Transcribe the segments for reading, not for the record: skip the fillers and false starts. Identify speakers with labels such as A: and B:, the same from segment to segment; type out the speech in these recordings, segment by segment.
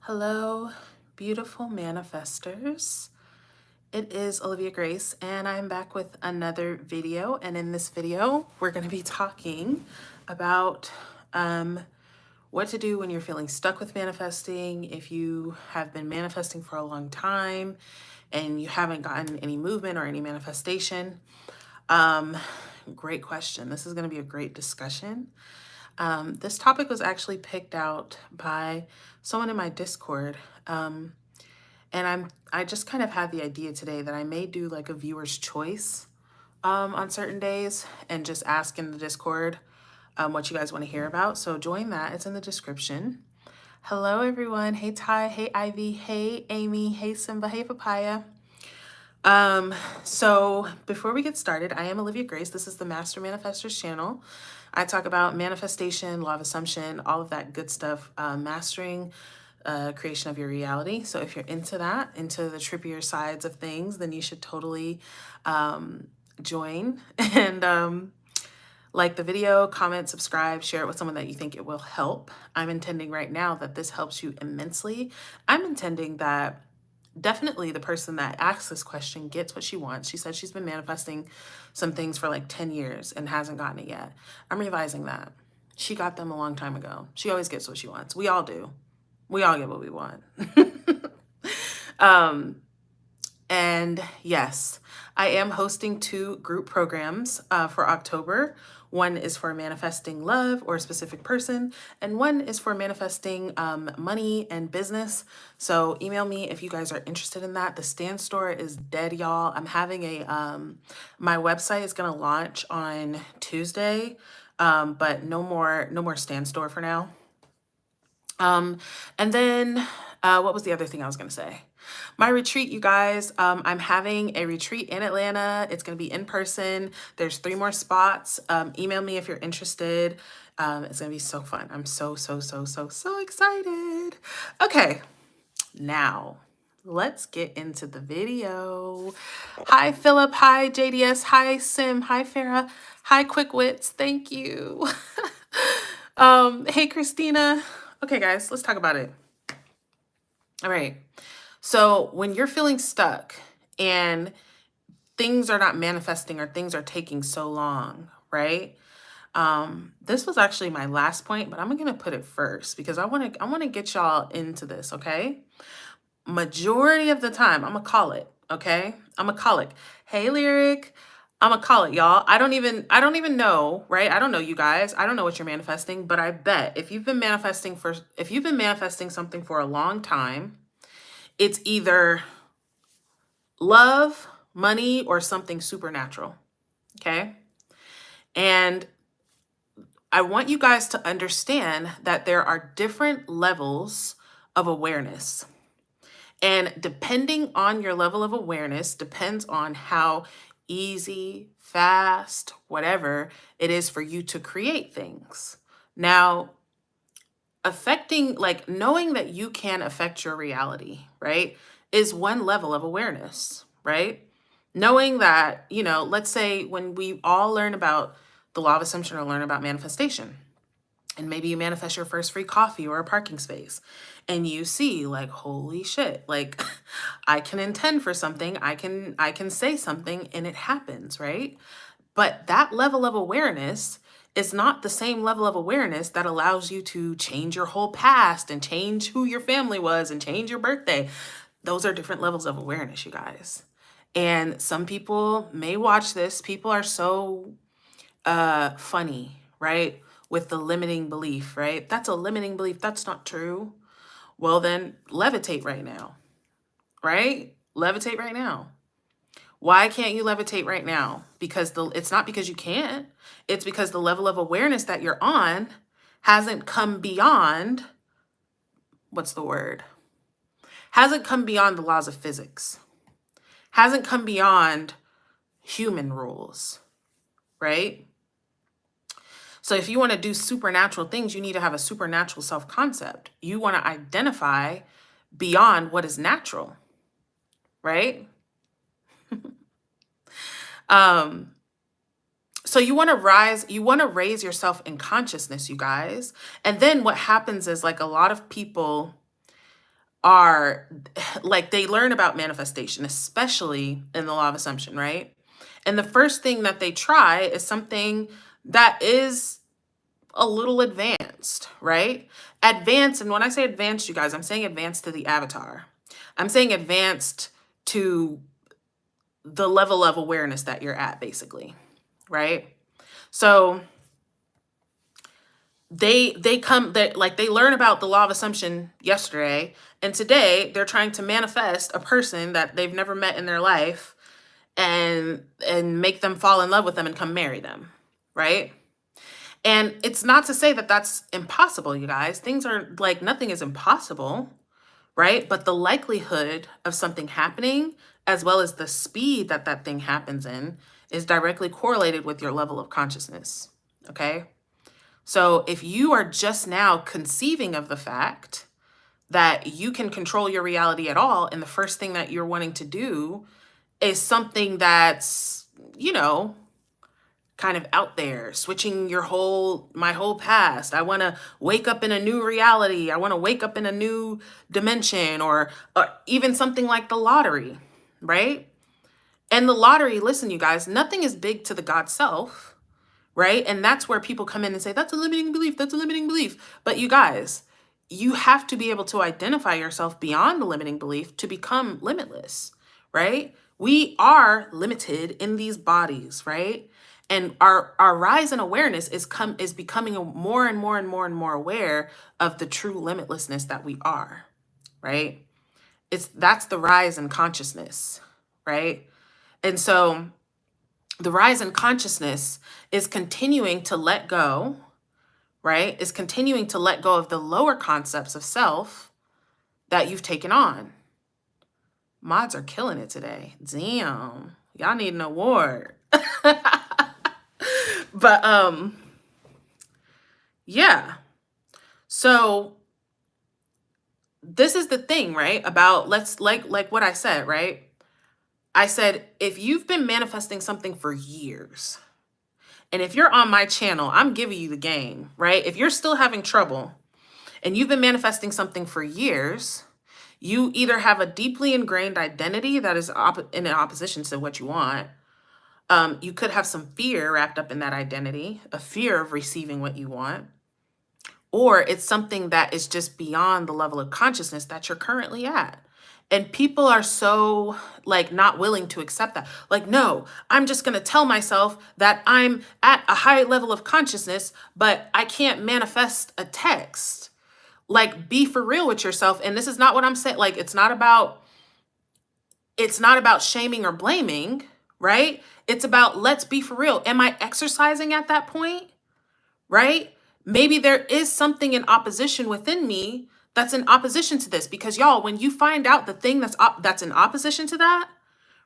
A: Hello, beautiful manifestors. It is Olivia Grace, and I'm back with another video. And in this video, we're going to be talking about what to do when you're feeling stuck with manifesting, if you have been manifesting for a long time and you haven't gotten any movement or any manifestation. Great question. This is going to be a great discussion. This topic was actually picked out by someone in my Discord. And I just kind of had the idea today that I may do like a viewer's choice on certain days and just ask in the Discord what you guys want to hear about. So join that. It's in the description. Hello, everyone. Hey, Ty. Hey, Ivy. Hey, Amy. Hey, Simba. Hey, Papaya. So before we get started, I am Olivia Grace. This is the Master Manifestors channel. I talk about manifestation, law of assumption, all of that good stuff, mastering creation of your reality. So if you're into that, into the trippier sides of things, then you should totally join and like the video, comment, subscribe, share it with someone that you think it will help. I'm intending right now that this helps you immensely. I'm intending that definitely the person that asks this question gets what she wants. She said she's been manifesting some things for like 10 years and hasn't gotten it yet. I'm revising that. She got them a long time ago. She always gets what she wants. We all do. We all get what we want. And yes, I am hosting 2 group programs for October. One is for manifesting love or a specific person, and one is for manifesting money and business. So email me if you guys are interested in that. The Stand Store is dead, y'all. I'm having my website is gonna launch on Tuesday, but no more Stand Store for now. And then what was the other thing I was gonna say? My retreat, you guys, I'm having a retreat in Atlanta. It's going to be in person. There's 3 more spots. Email me if you're interested. It's going to be so fun. I'm so excited. Okay, now let's get into the video. Hi, Philip. Hi, JDS. Hi, Sim. Hi, Farah. Hi, Quick Wits. Thank you. Hey, Christina. Okay, guys, let's talk about it. All right. So when you're feeling stuck and things are not manifesting or things are taking so long, right? This was actually my last point, but I'm going to put it first because I want to get y'all into this, okay? Majority of the time, I'm going to call it, okay? I'm going to call it. Hey, Lyric, I'm going to call it, y'all. I don't even know, right? I don't know you guys. I don't know what you're manifesting, but I bet if you've been manifesting something for a long time, it's either love, money, or something supernatural, okay? And I want you guys to understand that there are different levels of awareness. And depending on your level of awareness depends on how easy, fast, whatever it is for you to create things. Now, knowing that you can affect your reality, right, is one level of awareness, right? Knowing that, let's say when we all learn about the law of assumption or learn about manifestation, and maybe you manifest your first free coffee or a parking space, and you see like, holy shit, like I can intend for something, I can say something and it happens, right? But that level of awareness is not the same level of awareness that allows you to change your whole past and change who your family was and change your birthday. Those are different levels of awareness, you guys. And some people may watch this. People are so funny, right? With the limiting belief, right? That's a limiting belief. That's not true. Well, then levitate right now, right? Levitate right now. Why can't you levitate right now? Because it's not because you can't. It's because the level of awareness that you're on hasn't come beyond, hasn't come beyond the laws of physics. Hasn't come beyond human rules, right? So if you want to do supernatural things, you need to have a supernatural self-concept. You want to identify beyond what is natural, right? So you want to raise yourself in consciousness, you guys. And then what happens is, like, a lot of people are like, they learn about manifestation, especially in the law of assumption, right? And the first thing that they try is something that is a little advanced, right? Advanced, and when I say advanced, you guys, I'm saying advanced to the avatar. I'm saying advanced to the level of awareness that you're at, basically, right? So they come that like they learn about the law of assumption yesterday, and today they're trying to manifest a person that they've never met in their life and make them fall in love with them and come marry them, right? And it's not to say that that's impossible, you guys. Things are like, nothing is impossible, right? But the likelihood of something happening, as well as the speed that that thing happens in, is directly correlated with your level of consciousness, okay? So if you are just now conceiving of the fact that you can control your reality at all, and the first thing that you're wanting to do is something that's, you know, kind of out there, switching my whole past. I want to wake up in a new reality. I want to wake up in a new dimension, or even something like the lottery, right? And the lottery, listen, you guys, nothing is big to the God self, right? And that's where people come in and say, that's a limiting belief. That's a limiting belief. But you guys, you have to be able to identify yourself beyond the limiting belief to become limitless, right? We are limited in these bodies, right? And our rise in awareness is becoming more and more and more and more aware of the true limitlessness that we are, right? That's the rise in consciousness, right? And so the rise in consciousness is continuing to let go, right? Is continuing to let go of the lower concepts of self that you've taken on. Mods are killing it today. Damn. Y'all need an award. But yeah. So this is the thing, right? About like what I said, right? I said, if you've been manifesting something for years, and if you're on my channel, I'm giving you the game, right? If you're still having trouble and you've been manifesting something for years, you either have a deeply ingrained identity that is in opposition to what you want. You could have some fear wrapped up in that identity, a fear of receiving what you want, or it's something that is just beyond the level of consciousness that you're currently at. And people are so like not willing to accept that. Like, no, I'm just going to tell myself that I'm at a high level of consciousness, but I can't manifest a text. Like, be for real with yourself. And this is not what I'm saying. Like, it's not about shaming or blaming, right? It's about, let's be for real. Am I exercising at that point? Right? Maybe there is something in opposition within me that's in opposition to this, because y'all, when you find out the thing that's in opposition to that,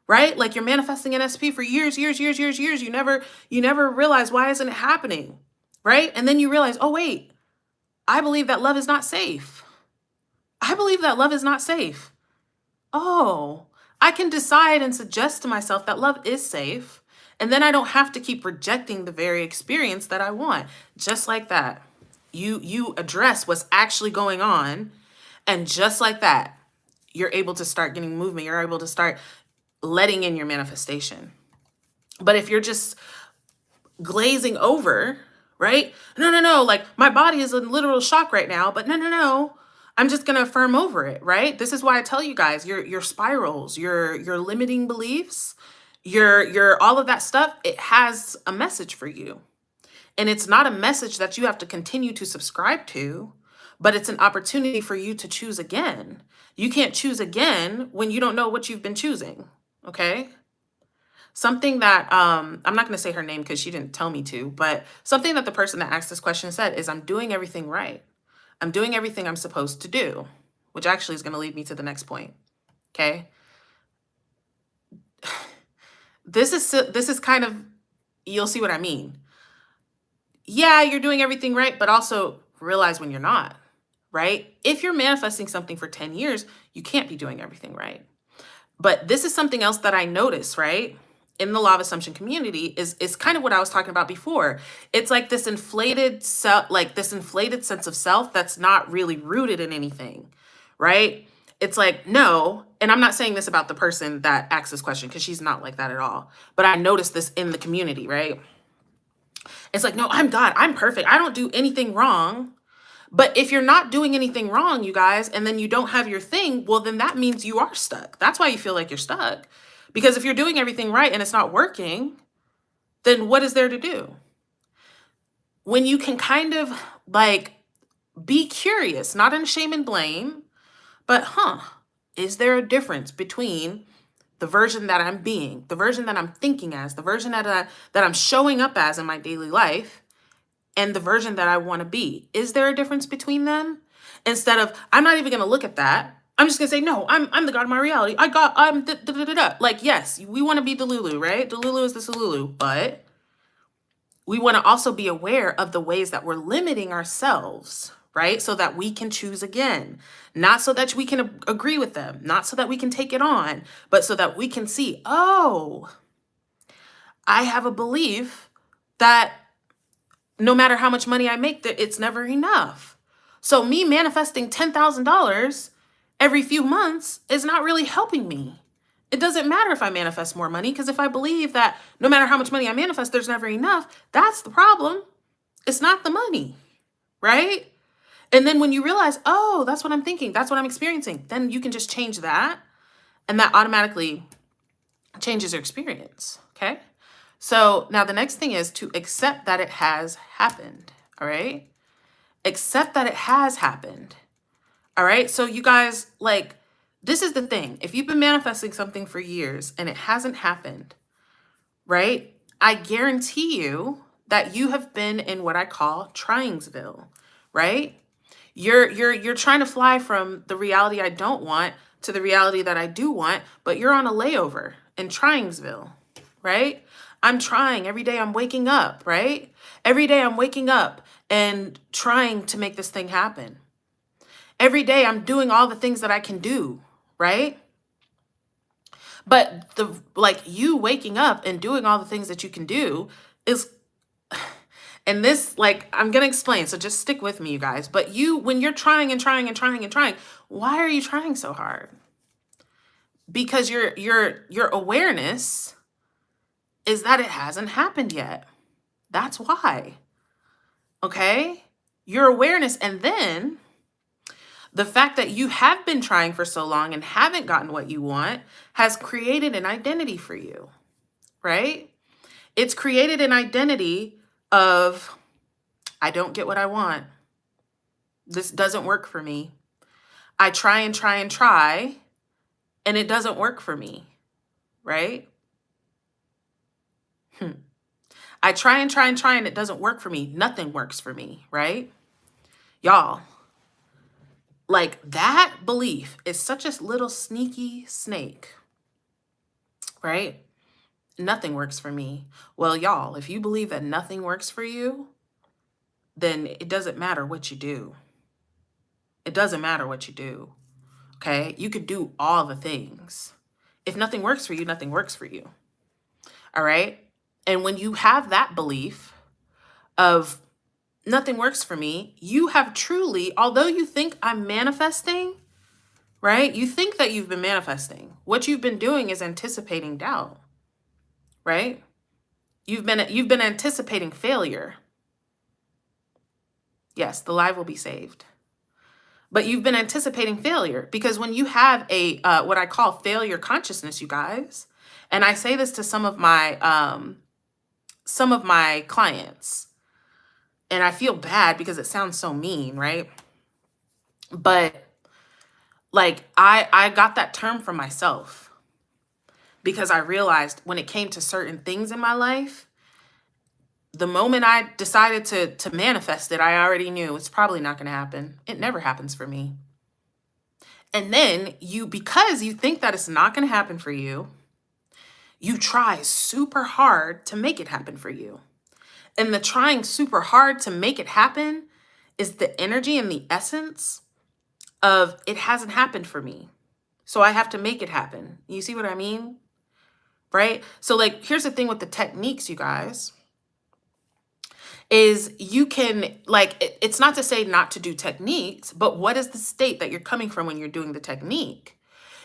A: right? Like, you're manifesting an SP for years, you never realize, why isn't it happening? Right? And then you realize, oh wait, I believe that love is not safe. I believe that love is not safe. Oh, I can decide and suggest to myself that love is safe. And then I don't have to keep rejecting the very experience that I want. Just like that. You address what's actually going on. And just like that, you're able to start getting movement. You're able to start letting in your manifestation. But if you're just glazing over, right? No, like, my body is in literal shock right now, but no. I'm just going to affirm over it, right? This is why I tell you guys, your spirals, your limiting beliefs, your all of that stuff, it has a message for you. And it's not a message that you have to continue to subscribe to, but it's an opportunity for you to choose again. You can't choose again when you don't know what you've been choosing, okay? Something that, I'm not going to say her name because she didn't tell me to, but something that the person that asked this question said is, I'm doing everything right. I'm doing everything I'm supposed to do, which actually is going to lead me to the next point, okay? This is kind of, you'll see what I mean. Yeah, you're doing everything right, but also realize when you're not, right? If you're manifesting something for 10 years, you can't be doing everything right. But this is something else that I notice, right? In the law of assumption community is kind of what I was talking about before. It's like this inflated sense of self that's not really rooted in anything, right? It's like, no, and I'm not saying this about the person that asks this question because she's not like that at all. But I noticed this in the community, right? It's like, no, I'm God. I'm perfect. I don't do anything wrong. But if you're not doing anything wrong, you guys, and then you don't have your thing, well, then that means you are stuck. That's why you feel like you're stuck. Because if you're doing everything right and it's not working, then what is there to do? When you can kind of like be curious, not in shame and blame, but is there a difference between the version that I'm being, the version that I'm thinking as, the version that I'm showing up as in my daily life, and the version that I want to be? Is there a difference between them? Instead of, I'm not even going to look at that. I'm just going to say, no, I'm the God of my reality. I'm da, da, da, da, da. Like, yes, we want to be Delulu, right? Delulu is the Salulu, but we want to also be aware of the ways that we're limiting ourselves, right? So that we can choose again, not so that we can agree with them, not so that we can take it on, but so that we can see, oh, I have a belief that no matter how much money I make, that it's never enough. So me manifesting $10,000 every few months is not really helping me. It doesn't matter if I manifest more money, because if I believe that no matter how much money I manifest, there's never enough, that's the problem. It's not the money, right? And then when you realize, oh, that's what I'm thinking, that's what I'm experiencing, then you can just change that, and that automatically changes your experience, okay? So now the next thing is to accept that it has happened, all right? Accept that it has happened, all right? So you guys, like, this is the thing. If you've been manifesting something for years and it hasn't happened, right? I guarantee you that you have been in what I call Tryngsville, right? You're trying to fly from the reality I don't want to the reality that I do want, but you're on a layover in Tryngsville, right? I'm trying every day. I'm waking up, right? Every day I'm waking up and trying to make this thing happen. Every day I'm doing all the things that I can do, right? But you waking up and doing all the things that you can do is, and this, like, I'm going to explain. So just stick with me, you guys. But when you're trying and trying and trying and trying, why are you trying so hard? Because your awareness is that it hasn't happened yet. That's why. Okay? Your awareness, and then the fact that you have been trying for so long and haven't gotten what you want has created an identity for you, right? It's created an identity of, I don't get what I want. This doesn't work for me. I try and try and try, and it doesn't work for me, right? I try and try and try, and it doesn't work for me. Nothing works for me, right? Y'all, like, that belief is such a little sneaky snake, right? Nothing works for me. Well, y'all, if you believe that nothing works for you, then it doesn't matter what you do. It doesn't matter what you do, okay? You could do all the things. If nothing works for you, nothing works for you, all right? And when you have that belief of nothing works for me, you have truly, although you think I'm manifesting, right? You think that you've been manifesting. What you've been doing is anticipating doubt, right? You've been anticipating failure. Yes, the live will be saved. But you've been anticipating failure, because when you have a what I call failure consciousness, you guys, and I say this to some of my clients, and I feel bad because it sounds so mean, right? But like, I got that term from myself, because I realized when it came to certain things in my life, the moment I decided to manifest it, I already knew it's probably not going to happen. It never happens for me. And then because you think that it's not going to happen for you, you try super hard to make it happen for you. And the trying super hard to make it happen is the energy and the essence of, it hasn't happened for me, so I have to make it happen. You see what I mean? Right? So, like, here's the thing with the techniques, you guys, is you can, like, it's not to say not to do techniques, but what is the state that you're coming from when you're doing the technique?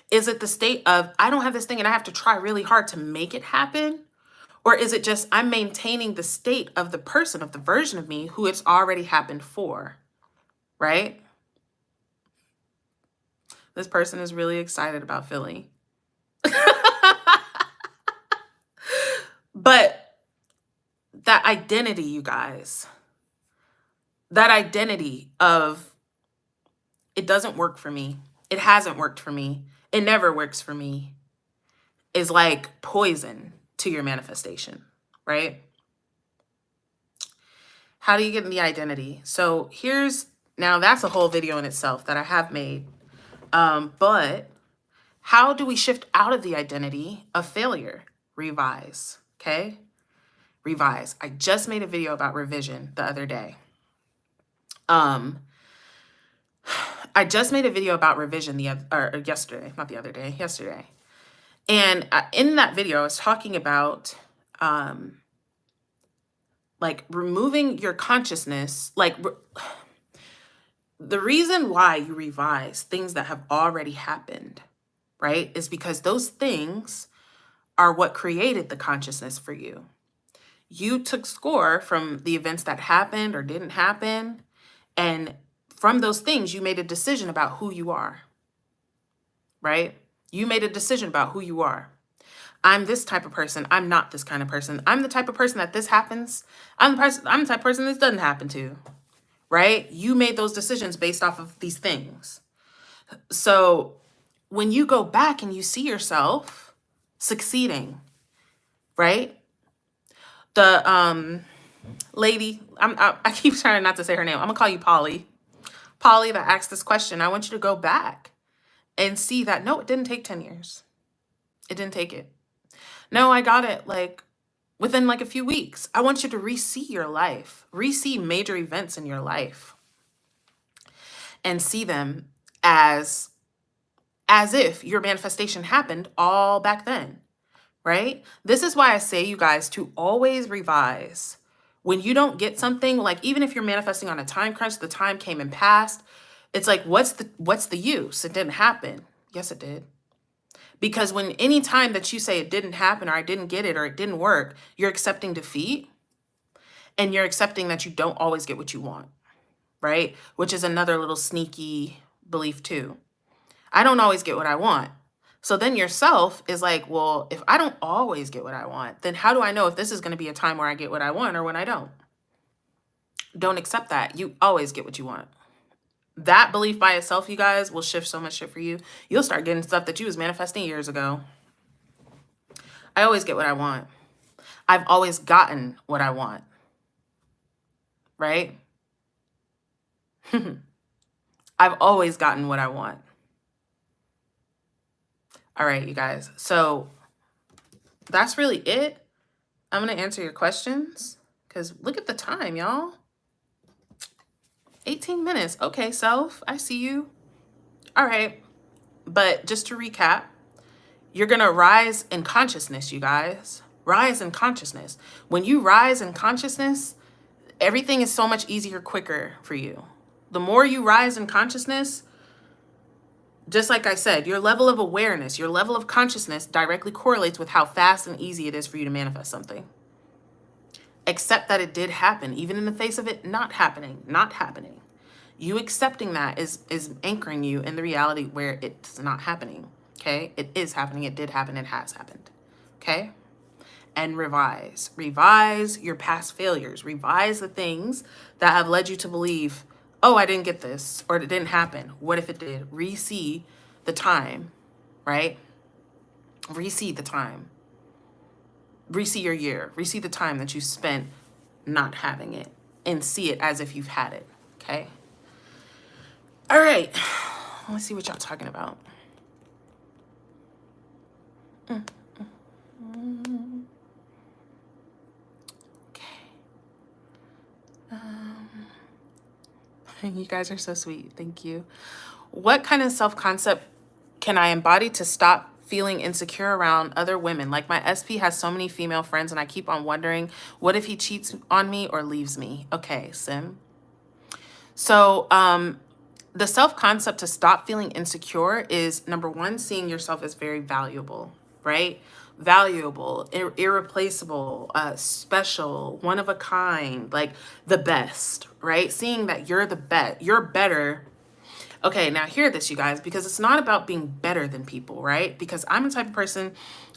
A: Is it the state of, I don't have this thing and I have to try really hard to make it happen? Or is it just, I'm maintaining the state of the person, of the version of me who it's already happened for, right? This person is really excited about Philly. But that identity, you guys, that identity of, it doesn't work for me. It hasn't worked for me. It never works for me, is like poison to your manifestation, right? How do you get in the identity? So now that's a whole video in itself that I have made. But how do we shift out of the identity of failure? Revise, okay? Revise. I just made a video about revision the other day. I just made a video about revision yesterday, not the other day, yesterday. And in that video, I was talking about like removing your consciousness, the reason why you revise things that have already happened, right, is because those things are what created the consciousness for you. You took score from the events that happened or didn't happen, and from those things, you made a decision about who you are, right? You made a decision about who you are. I'm this type of person. I'm not this kind of person. I'm the type of person that this happens. I'm the type of person this doesn't happen to, right? You made those decisions based off of these things. So when you go back and you see yourself succeeding, right? The lady, I keep trying not to say her name. I'm gonna call you Polly. Polly that asked this question. I want you to go back and see that, no, it didn't take 10 years. It didn't take it. No, I got it within a few weeks. I want you to re-see your life, re-see major events in your life, and see them as if your manifestation happened all back then, right? This is why I say, you guys, to always revise. When you don't get something, even if you're manifesting on a time crunch, the time came and passed, it's like, what's the use? It didn't happen. Yes, it did. Because when any time that you say it didn't happen, or I didn't get it, or it didn't work, you're accepting defeat, and you're accepting that you don't always get what you want, right? Which is another little sneaky belief too. I don't always get what I want. So then yourself is like, well, if I don't always get what I want, then how do I know if this is going to be a time where I get what I want or when I don't? Don't accept that. You always get what you want. That belief by itself, you guys, will shift so much shit for you. You'll start getting stuff that you was manifesting years ago. I always get what I want. I've always gotten what I want. Right? I've always gotten what I want. All right, you guys. So that's really it. I'm going to answer your questions because look at the time, y'all. 18 minutes. Okay, self, I see you. All right. But just to recap, you're going to rise in consciousness, you guys. Rise in consciousness. When you rise in consciousness, everything is so much easier, quicker for you. The more you rise in consciousness, just like I said, your level of awareness, your level of consciousness directly correlates with how fast and easy it is for you to manifest something. Accept that it did happen, even in the face of it not happening. You accepting that is anchoring you in the reality where it's not happening, okay? It is happening, it did happen, it has happened, okay? And revise. Revise your past failures. Revise the things that have led you to believe, oh, I didn't get this, or it didn't happen. What if it did? Re-see the time, right? Re-see the time. Re-see your year. Re-see the time that you spent not having it, and see it as if you've had it, okay? All right. Let's see what y'all talking about. You guys are so sweet. Thank you. What kind of self-concept can I embody to stop feeling insecure around other women? Like my SP has so many female friends and I keep on wondering, what if he cheats on me or leaves me? Okay, Sim. So, the self-concept to stop feeling insecure is number one, seeing yourself as very valuable, right? Valuable, irreplaceable, special, one of a kind, like the best, right? Seeing that you're the best, you're better. Okay, now hear this, you guys, because it's not about being better than people, right? Because I'm the type of person,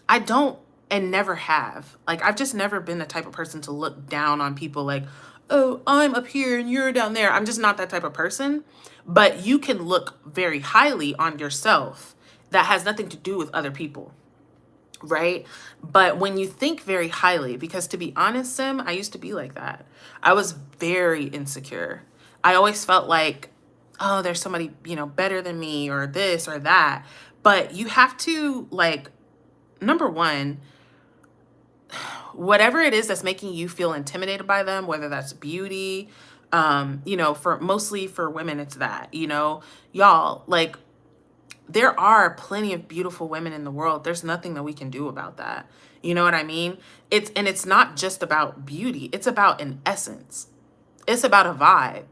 A: I don't and never have. Like, I've just never been the type of person to look down on people like, oh, I'm up here and you're down there. I'm just not that type of person. But you can look very highly on yourself. That has nothing to do with other people, right? But when you think very highly, because to be honest, Sim, I used to be like that. I was very insecure. I always felt like, oh, there's somebody, better than me or this or that. But you have to, like, number one, whatever it is that's making you feel intimidated by them, whether that's beauty, for mostly for women, it's that, y'all, like, there are plenty of beautiful women in the world. There's nothing that we can do about that. You know what I mean? It's not just about beauty. It's about an essence. It's about a vibe.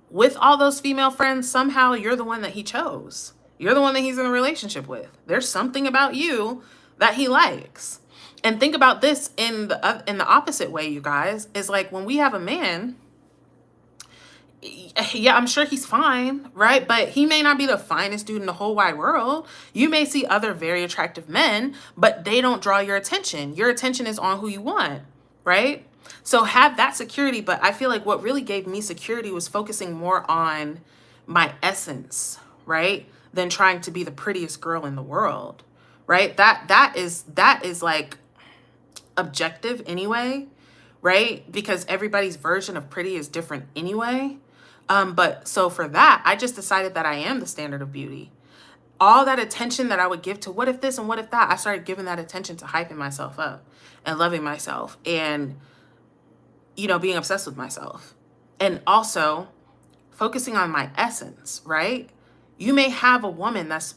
A: With all those female friends, somehow you're the one that he chose. You're the one that he's in a relationship with. There's something about you that he likes. And think about this in the opposite way, you guys. Is like when we have a man, yeah, I'm sure he's fine, right? But he may not be the finest dude in the whole wide world. You may see other very attractive men, but they don't draw your attention. Your attention is on who you want, right? So have that security. But I feel like what really gave me security was focusing more on my essence, right? Than trying to be the prettiest girl in the world, right? That is like objective anyway, right? Because everybody's version of pretty is different anyway. But so for that, I just decided that I am the standard of beauty. All that attention that I would give to what if this and what if that, I started giving that attention to hyping myself up and loving myself and, being obsessed with myself. And also focusing on my essence, right? You may have a woman that's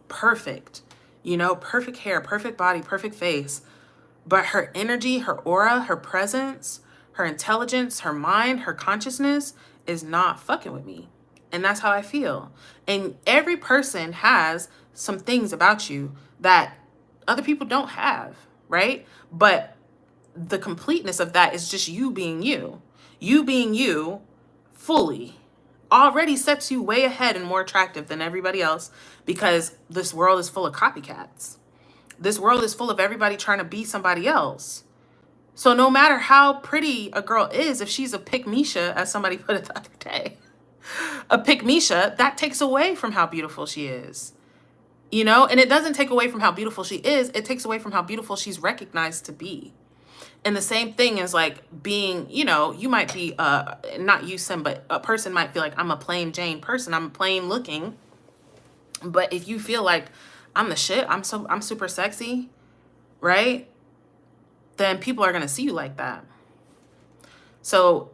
A: perfect, perfect hair, perfect body, perfect face, but her energy, her aura, her presence, her intelligence, her mind, her consciousness is not fucking with me. And that's how I feel. And every person has some things about you that other people don't have, right? But the completeness of that is just you being you. You being you fully already sets you way ahead and more attractive than everybody else, because this world is full of copycats. This world is full of everybody trying to be somebody else. So no matter how pretty a girl is, if she's a pick-misha, as somebody put it the other day, a pick-misha, that takes away from how beautiful she is. And it doesn't take away from how beautiful she is. It takes away from how beautiful she's recognized to be. And the same thing is like being, you might be, not you, Sim, but a person might feel like I'm a plain Jane person. I'm plain looking. But if you feel like I'm the shit, I'm super sexy, right? Then people are going to see you like that. So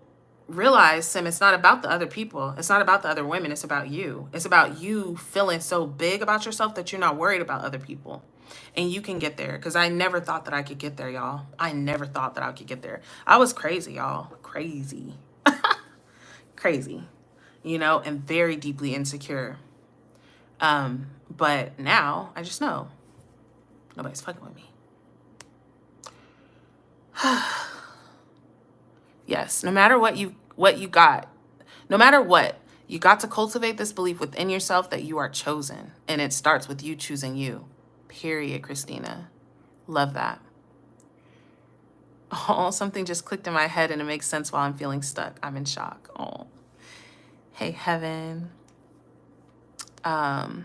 A: realize, Sim, it's not about the other people. It's not about the other women. It's about you. It's about you feeling so big about yourself that you're not worried about other people. And you can get there, because I never thought that I could get there, y'all. I never thought that I could get there. I was crazy, y'all. Crazy. Crazy. And very deeply insecure. But now I just know nobody's fucking with me. Yes, no matter what you got, no matter what, you got to cultivate this belief within yourself that you are chosen. And it starts with you choosing you. Period, Christina. Love that. Oh, something just clicked in my head and it makes sense while I'm feeling stuck. I'm in shock. Oh. Hey, Heaven. I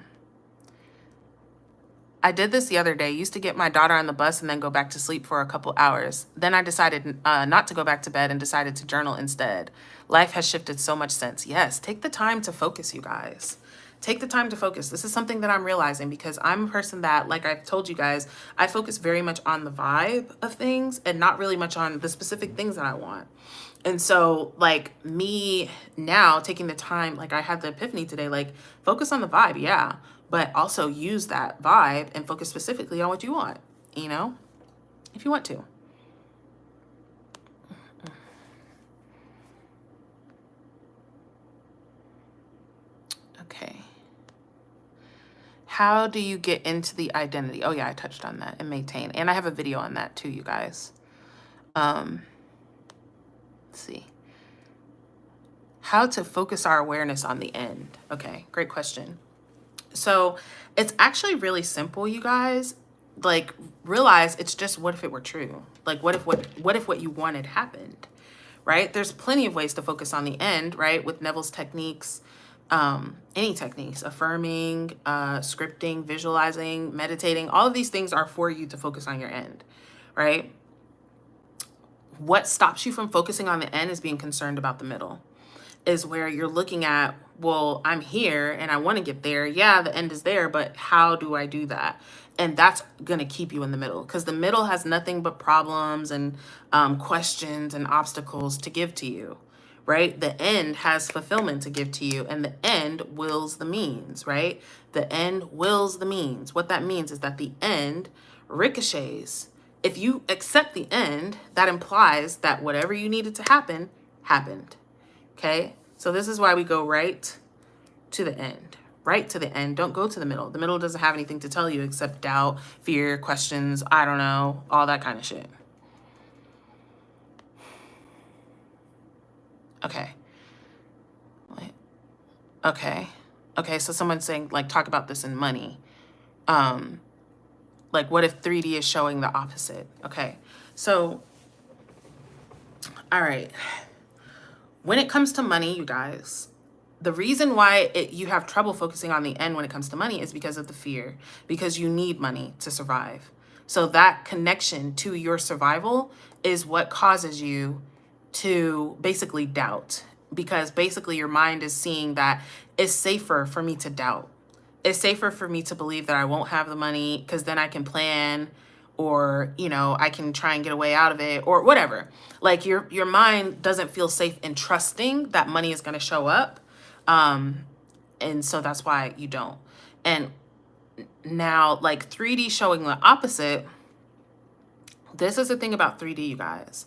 A: did this the other day. Used to get my daughter on the bus and then go back to sleep for a couple hours. Then I decided not to go back to bed and decided to journal instead. Life has shifted so much since. Yes, take the time to focus, you guys. Take the time to focus. This is something that I'm realizing, because I'm a person that, like I've told you guys, I focus very much on the vibe of things and not really much on the specific things that I want. And so, like, me now taking the time, like I had the epiphany today, like, focus on the vibe, yeah, but also use that vibe and focus specifically on what you want, if you want to. Okay. How do you get into the identity? Oh yeah, I touched on that, and maintain. And I have a video on that too, you guys. Let's see. How to focus our awareness on the end. Okay, great question. So it's actually really simple, you guys. Like, realize it's just, what if it were true? Like, what if what you wanted happened, right? There's plenty of ways to focus on the end, right? With Neville's techniques, any techniques, affirming, scripting, visualizing, meditating, all of these things are for you to focus on your end, right? What stops you from focusing on the end is being concerned about the middle, is where you're looking at, well, I'm here and I want to get there. Yeah, the end is there, but how do I do that? And that's going to keep you in the middle, because the middle has nothing but problems and questions and obstacles to give to you, right? The end has fulfillment to give to you, and the end wills the means, right? The end wills the means. What that means is that the end ricochets. If you accept the end, that implies that whatever you needed to happen, happened. Okay? So this is why we go right to the end. Right to the end. Don't go to the middle. The middle doesn't have anything to tell you except doubt, fear, questions, I don't know, all that kind of shit. Okay. Okay. Okay, so someone's saying, like, talk about this in money. Like, what if 3D is showing the opposite? Okay, so, all right. When it comes to money, you guys, the reason why you have trouble focusing on the end when it comes to money is because of the fear, because you need money to survive. So that connection to your survival is what causes you to basically doubt, because basically your mind is seeing that it's safer for me to doubt. It's safer for me to believe that I won't have the money, because then I can plan, or, you know, I can try and get a way out of it, or whatever. Like, your mind doesn't feel safe in trusting that money is going to show up. And so that's why you don't. And now, like, 3D showing the opposite, this is the thing about 3D, you guys.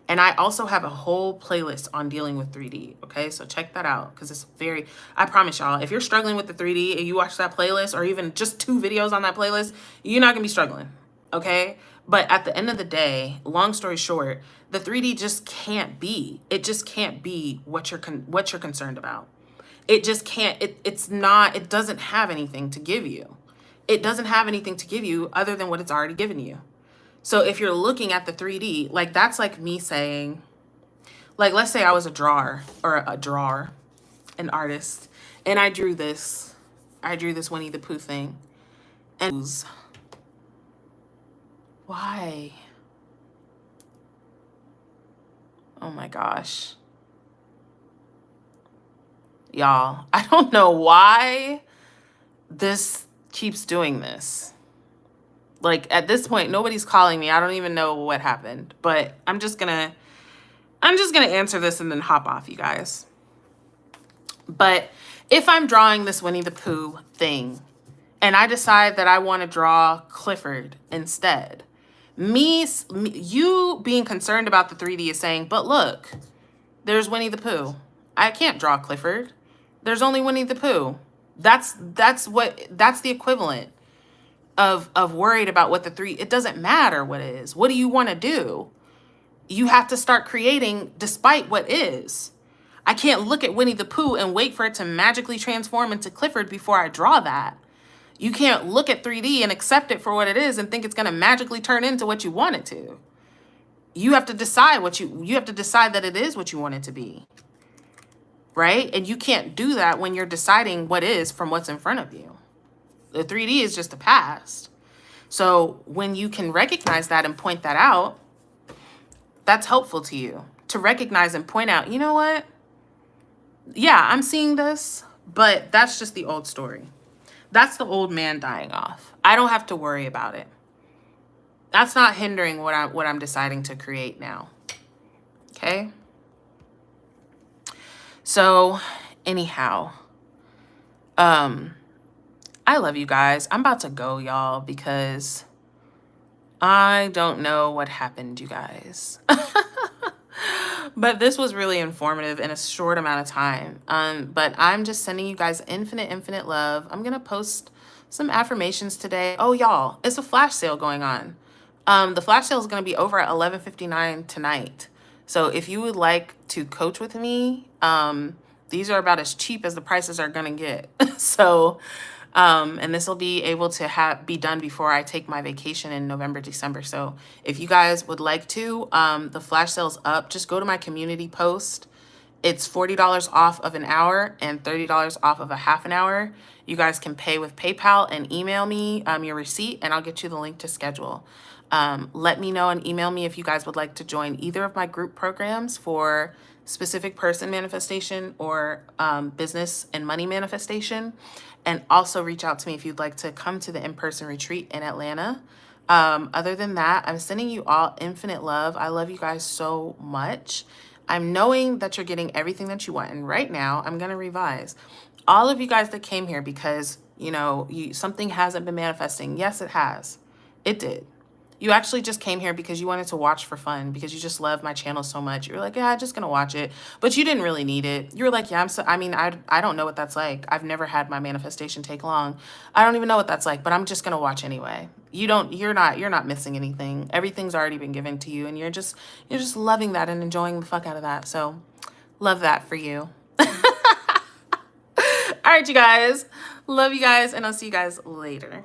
A: And I also have a whole playlist on dealing with 3D. Okay, so check that out, because it's very, I promise y'all, if you're struggling with the 3D and you watch that playlist, or even just 2 videos on that playlist, you're not gonna be struggling. Okay, but at the end of the day, long story short, the 3D just can't be. It just can't be what you're concerned about. It just can't. It's not. It doesn't have anything to give you. It doesn't have anything to give you other than what it's already given you. So if you're looking at the 3D, like, that's like me saying, like, let's say I was an artist, and I drew this Winnie the Pooh thing, and why? Oh my gosh. Y'all, I don't know why this keeps doing this. Like, at this point, nobody's calling me. I don't even know what happened, but I'm just gonna answer this and then hop off, you guys. But if I'm drawing this Winnie the Pooh thing and I decide that I want to draw Clifford instead, you being concerned about the 3D is saying, but look, there's Winnie the Pooh. I can't draw Clifford. There's only Winnie the Pooh. That's the equivalent of worried about what the 3, it doesn't matter what it is. What do you want to do? You have to start creating despite what is. I can't look at Winnie the Pooh and wait for it to magically transform into Clifford before I draw that. You can't look at 3D and accept it for what it is and think it's going to magically turn into what you want it to. You have to decide you have to decide that it is what you want it to be. Right? And you can't do that when you're deciding what is from what's in front of you. The 3D is just the past. So when you can recognize that and point that out, that's helpful to you to recognize and point out, you know what? Yeah, I'm seeing this, but that's just the old story. That's the old man dying off. I don't have to worry about it. That's not hindering what I'm deciding to create now. Okay? So, anyhow, I love you guys. I'm about to go, y'all, because I don't know what happened, you guys. But this was really informative in a short amount of time. But I'm just sending you guys infinite love. I'm gonna post some affirmations today. Oh, y'all, it's a flash sale going on. The flash sale is gonna be over at 11:59 tonight. So if you would like to coach with me, these are about as cheap as the prices are gonna get. So, and this will be able to be done before I take my vacation in November, December. So if you guys would like to, the flash sale's up. Just go to my community post. It's $40 off of an hour and $30 off of a half an hour. You guys can pay with PayPal and email me your receipt, and I'll get you the link to schedule. Let me know and email me if you guys would like to join either of my group programs for specific person manifestation or business and money manifestation. And also reach out to me if you'd like to come to the in-person retreat in Atlanta. Other than that, I'm sending you all infinite love. I love you guys so much. I'm knowing that you're getting everything that you want. And right now, I'm going to revise. All of you guys that came here because, something hasn't been manifesting. Yes, it has. It did. You actually just came here because you wanted to watch for fun, because you just love my channel so much. You were like, yeah, I'm just going to watch it. But you didn't really need it. You were like, yeah, I don't know what that's like. I've never had my manifestation take long. I don't even know what that's like, but I'm just going to watch anyway. You're not missing anything. Everything's already been given to you, and you're just loving that and enjoying the fuck out of that. So love that for you. All right, you guys. Love you guys, and I'll see you guys later.